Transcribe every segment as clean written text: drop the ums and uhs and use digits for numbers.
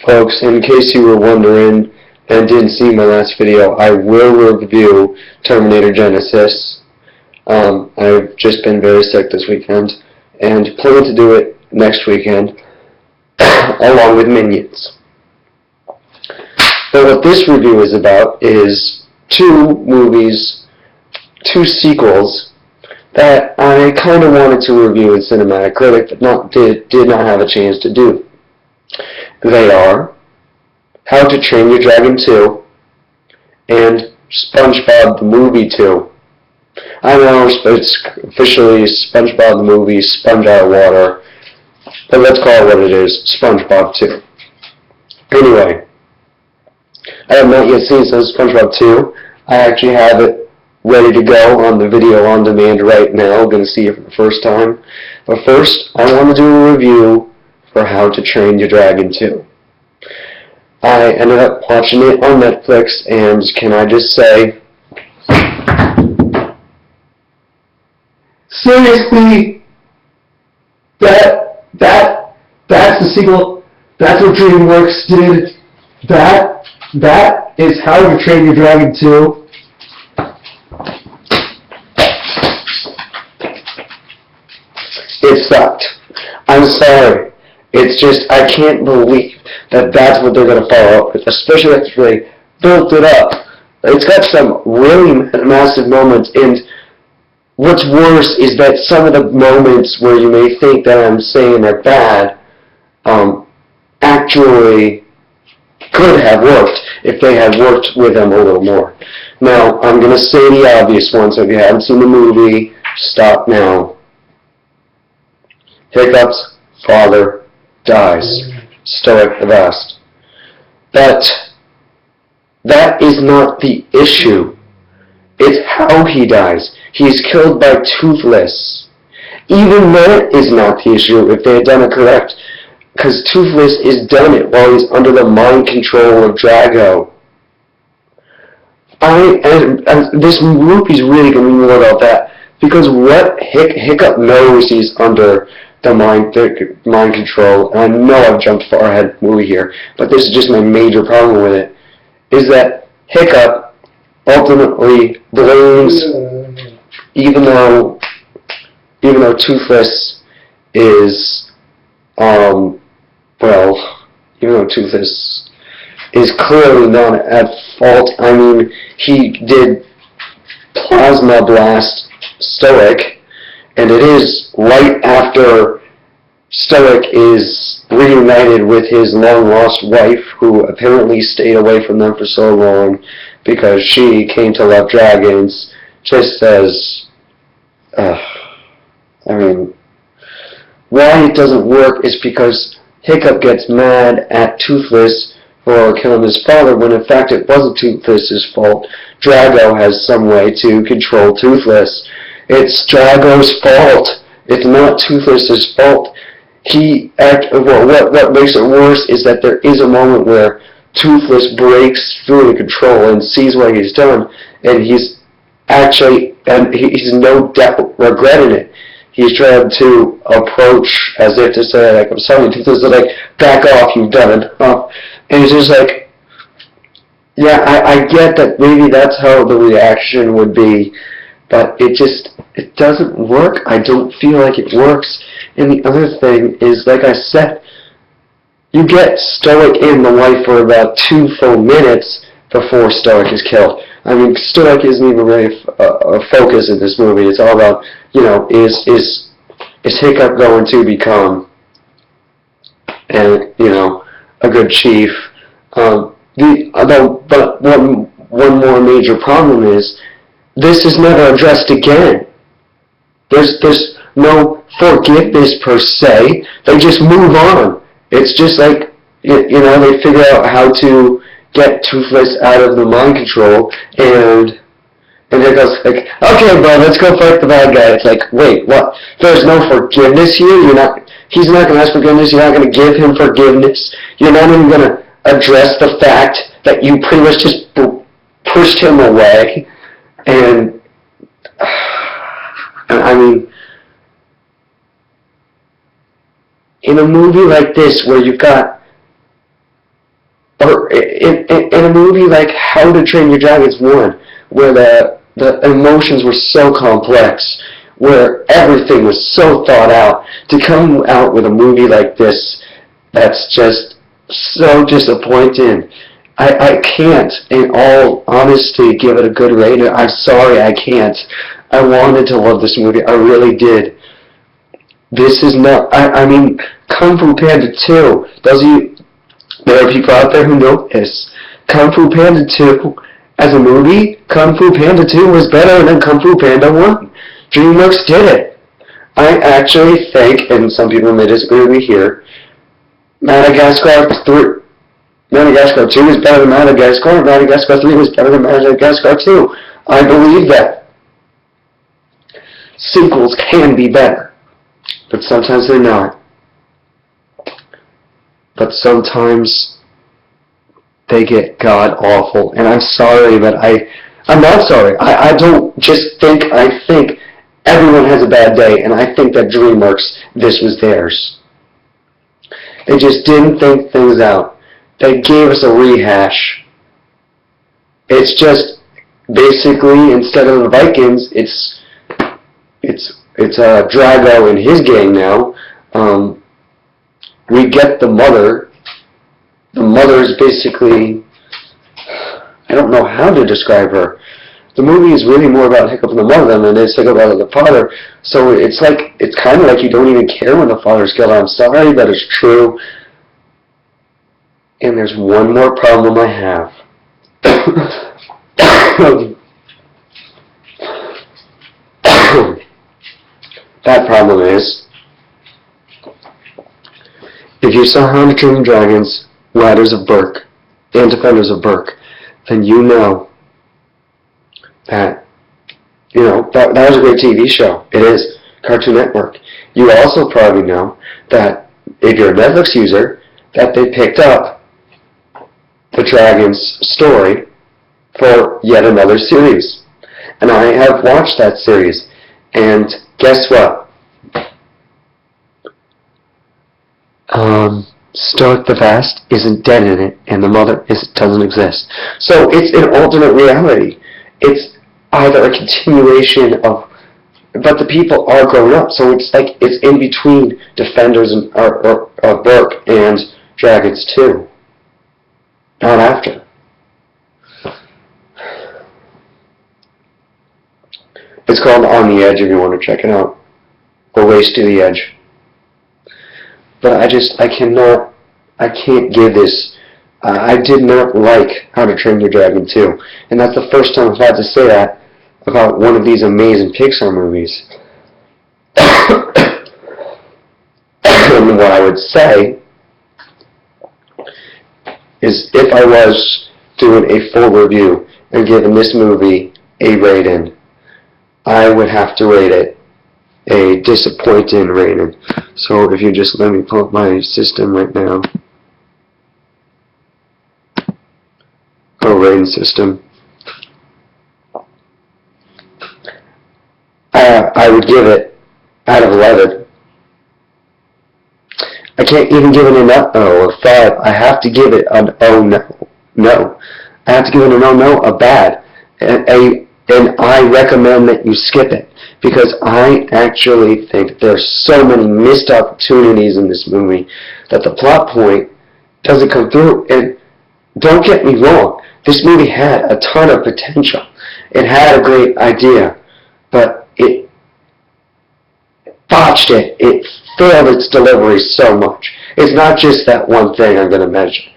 Folks, in case you were wondering and didn't see my last video, I will review Terminator Genesis. I've just been very sick this weekend and plan to do it next weekend along with Minions. But what this review is about is two movies, two sequels that I kind of wanted to review in CinematicCritic but did not have a chance to do. They are How to Train Your Dragon 2 and SpongeBob the Movie 2. I know it's officially SpongeBob the Movie, Sponge Out of Water, but let's call it what it is, SpongeBob 2. Anyway, I have not yet seen SpongeBob 2. I actually have it ready to go on the video on demand right now. I'm going to see it for the first time. But first, I want to do a review for How to Train Your Dragon 2. I ended up watching it on Netflix, and can I just say, seriously, that's the sequel. That's what Dreamworks did. That is How to Train Your Dragon 2. It sucked. I'm sorry. It's just, I can't believe that that's what they're going to follow up with, especially after they built it up. It's got some really massive moments, and what's worse is that some of the moments where you may think that I'm saying they're bad, actually could have worked if they had worked with them a little more. Now, I'm going to say the obvious ones. So if you haven't seen the movie, stop now. Hiccup's father dies. Stoic the Vast. But that is not the issue. It's how he dies. He's killed by Toothless. Even that is not the issue if they had done it correct. Because Toothless is done it while he's under the mind control of Drago. This movie's really going to be more about that. Because what Hiccup knows he's under the mind control, and I know I've jumped far ahead of the movie here, but this is just my major problem with it, is that Hiccup ultimately blames, even though Toothless is, even though Toothless is clearly not at fault. I mean, he did plasma blast Stoic, and it is right after Stoic is reunited with his long-lost wife, who apparently stayed away from them for so long because she came to love dragons, just as, why it doesn't work is because Hiccup gets mad at Toothless for killing his father, when in fact it wasn't Toothless's fault. Drago has some way to control Toothless. It's Drago's fault. It's not Toothless's fault. What makes it worse is that there is a moment where Toothless breaks through the control and sees what he's done, and he's no doubt regretting it. He's trying to approach as if to say, like, I'm sorry, Toothless is like, back off, you've done it. And he's just like, yeah, I get that maybe that's how the reaction would be, but it doesn't work. I don't feel like it works. And the other thing is, like I said, you get Stoic and the wife for about 2 full minutes before Stoic is killed. I mean, Stoic isn't even really a focus in this movie. It's all about, is Hiccup going to become, a good chief? But one more major problem is, this is never addressed again. There's no forgiveness per se. They just move on. It's just like, they figure out how to get Toothless out of the mind control, and it goes like, okay, bro, let's go fight the bad guy. It's like, wait, what? There's no forgiveness here? He's not going to ask forgiveness. You're not going to give him forgiveness. You're not even going to address the fact that you pretty much just pushed him away. And I mean, in a movie like this where you've got or in a movie like How to Train Your Dragon 1, where the emotions were so complex, where everything was so thought out, to come out with a movie like this that's just so disappointing. I can't, in all honesty, give it a good rating. I'm sorry, I can't. I wanted to love this movie. I really did. This is not, I mean, Kung Fu Panda 2, there are people out there who know this. Kung Fu Panda 2, as a movie, Kung Fu Panda 2 was better than Kung Fu Panda 1. DreamWorks did it. I actually think, and some people may disagree with me here, Madagascar 2 is better than Madagascar. Madagascar 3 was better than Madagascar 2. I believe that. Sequels can be better, but sometimes they're not. But sometimes they get god-awful. And I'm sorry, but I'm not sorry. I don't just think, I think everyone has a bad day, and I think that DreamWorks, this was theirs. They just didn't think things out. They gave us a rehash. It's just, basically, instead of the Vikings, it's Drago and his gang now. We get the mother. The mother is basically, I don't know how to describe her. The movie is really more about Hiccup and the mother than it is Hiccup about the father. So it's kind of like you don't even care when the father's killed. I'm sorry, that is true. And there's one more problem I have. That problem is, if you saw How to Train Your Dragons, Riders of Berk, and Defenders of Berk, then you know that, that was a great TV show. It is. Cartoon Network. You also probably know that if you're a Netflix user, that they picked up the Dragon's story for yet another series. And I have watched that series. And guess what? Stoic the Vast isn't dead in it, and the mother doesn't exist. So it's an alternate reality. It's either a continuation of, but the people are grown up, so it's like it's in between Defenders of Berk and Dragons 2. Not after. It's called On the Edge if you want to check it out. Or Race to the Edge. But I can't give this. I did not like How to Train Your Dragon 2. And that's the first time I've had to say that about one of these amazing Pixar movies. And what I would say is if I was doing a full review and giving this movie a rating, I would have to rate it a disappointing rating. So if you just let me pull up my system right now. Rating system. I would give it out of 11. I can't even give it an or 5. I have to give it an oh no. I have to give it an oh no, a bad. And I recommend that you skip it, because I actually think there's so many missed opportunities in this movie that the plot point doesn't come through. And don't get me wrong, this movie had a ton of potential. It had a great idea, but it botched it. It failed its delivery so much. It's not just that one thing I'm going to mention.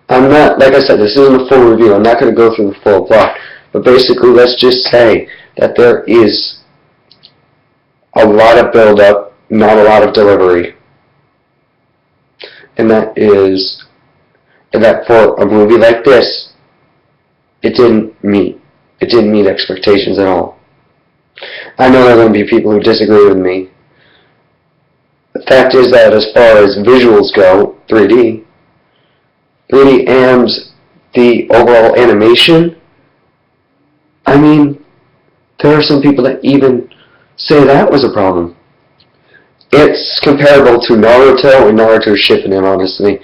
I'm not, like I said, this isn't a full review. I'm not going to go through the full plot. But basically, let's just say that there is a lot of build-up, not a lot of delivery. And that for a movie like this, it didn't meet expectations at all. I know there are going to be people who disagree with me. The fact is that as far as visuals go, 3D and the overall animation, I mean, there are some people that even say that was a problem. It's comparable to Naruto, and Naruto Shippuden, honestly.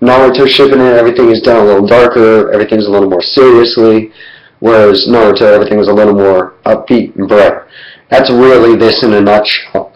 Naruto Shippuden, everything is done a little darker, everything's a little more seriously, whereas Naruto, everything was a little more upbeat and bright. That's really this in a nutshell.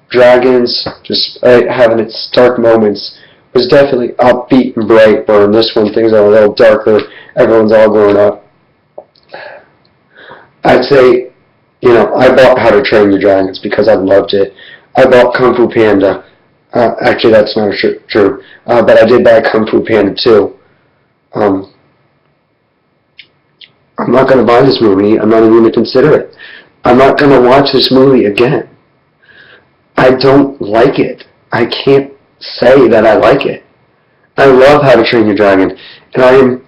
Dragons, just having its dark moments, was definitely upbeat and bright, where in this one things are a little darker, everyone's all grown up. I'd say, I bought How to Train Your Dragons because I loved it. I bought Kung Fu Panda. Actually, that's not true. But I did buy Kung Fu Panda too. I'm not going to buy this movie. I'm not even going to consider it. I'm not going to watch this movie again. I don't like it. I can't say that I like it. I love How to Train Your Dragon. And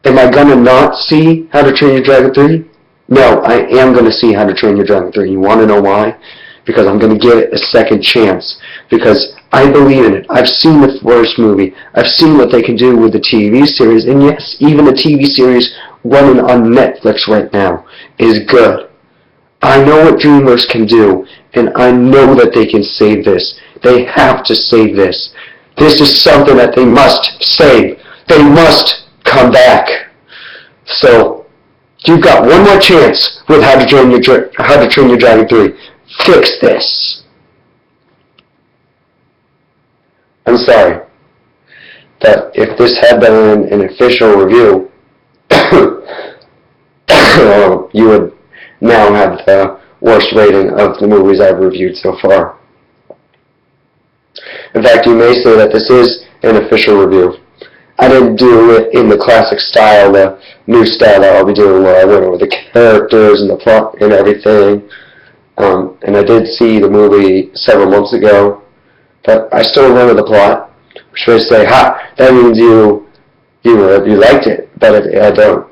am I going to not see How to Train Your Dragon 3? No, I am going to see How to Train Your Dragon 3. You want to know why? Because I'm going to give it a second chance. Because I believe in it. I've seen the first movie. I've seen what they can do with the TV series. And yes, even the TV series running on Netflix right now is good. I know what Dreamworks can do, and I know that they can save this. They have to save this. This is something that they must save. They must come back. So, you've got one more chance with How to Train Your Dragon 3. Fix this. I'm sorry that if this had been an official review, you would now have the worst rating of the movies I've reviewed so far. In fact, you may say that this is an official review. I didn't do it in the classic style, the new style that I'll be doing, where I went over the characters and the plot and everything. And I did see the movie several months ago, but I still remember the plot. Which was say, ha, that means you liked it, but I don't,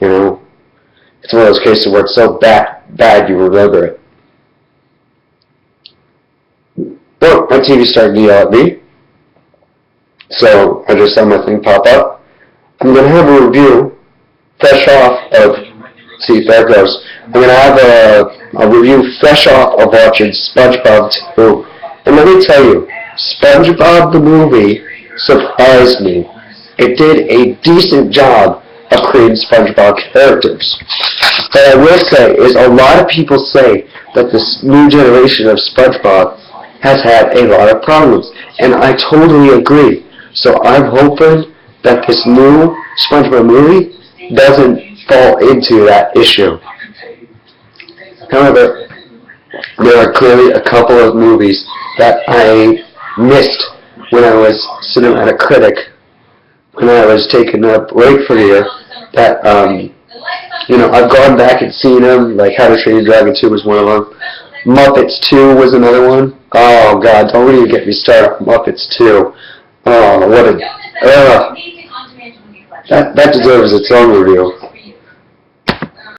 It's one of those cases where it's so bad you remember it. Well, my TV started to yell at me, so I just saw my thing pop up. I'm going to have a review fresh off of, see, there it goes. I'm going to have a review fresh off of watching SpongeBob 2. And let me tell you, SpongeBob the movie surprised me. It did a decent job of creating SpongeBob characters. But I will say is a lot of people say that this new generation of SpongeBob has had a lot of problems. And I totally agree. So I'm hoping that this new SpongeBob movie doesn't fall into that issue. However, there are clearly a couple of movies that I missed when I was CinematicCritic, when I was taking a break for the year, that, I've gone back and seen them, like How to Train Your Dragon 2 was one of them. Muppets 2 was another one. Oh, God, don't even get me started on Muppets 2. Oh, what a... that deserves its own review.